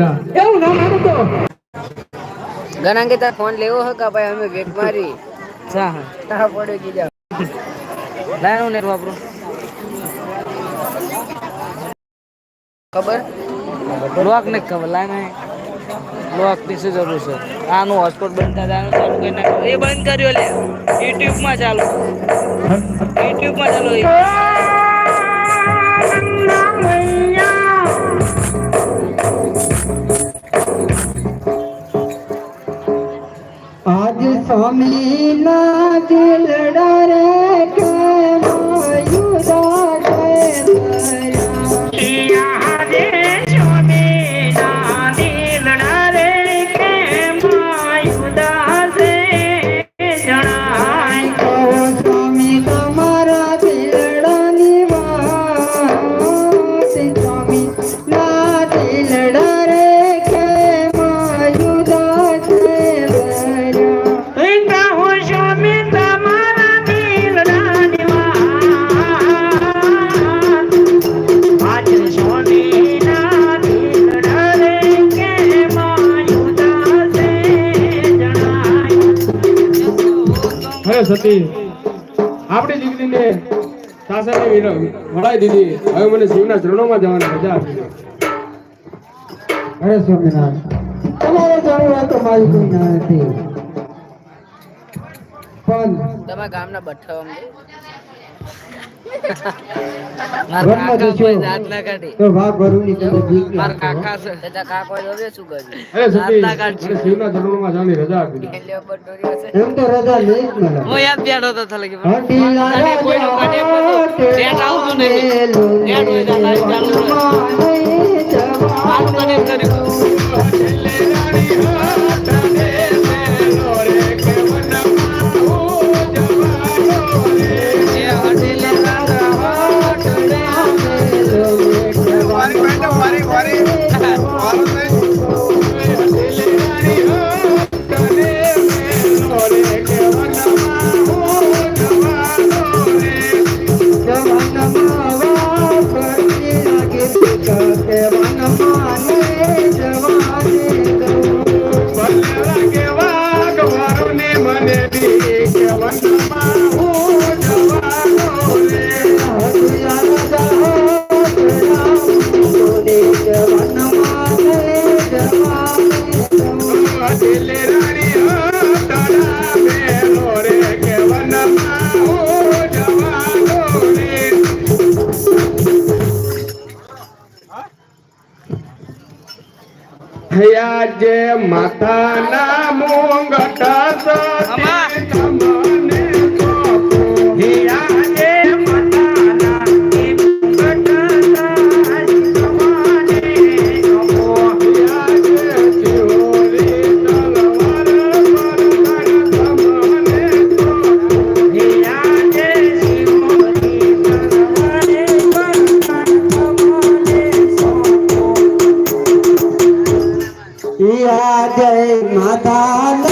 રાજા એવું ના માનું તો ગણાંગે તાર ફોન લેવો હે કા ભાઈ અમે વેટ મારી સા તા પડ્યો કીધા લાઈન નેટ વાપરો ખબર લોક ને ખબર લાઈન લોક ની શું જરૂર છે આનું હોટસ્પોટ બંધ થાય ચાલુ કરી નાખ એ બંધ કર્યો લે યુટ્યુબ માં ચાલુ યુટ્યુબ માં ચાલુ આજ સ્વામી ના દિલડા રે કે માયુદા સતી આપણી દીકરીને સાસરે વડાઈ દીધી હવે મને શિવના ચરણોમાં જવાની રજા આપી અરે સ્વામિનારાયણ તમારે જાણવું તો મારી કોઈ ના નથી પણ તમારા ગામના બઠ્ઠા તો ભાગ ભરૂની માર કાકા છે તેતા કાકો હવે શું કર્યું અરે સતી મને શિવના ચરણોમાં જવાની રજા આપી એમ તો રજા નહીં જ મળે હું યાદ બેઠો તો થલે કે હટી લારા કોઈનો કને નેટ આવતું નહીં નેટ હોય તો લાઈવ ચાલુ મારું કનેક્ટ કર્યું જે માતાના મોંગટ જય માતા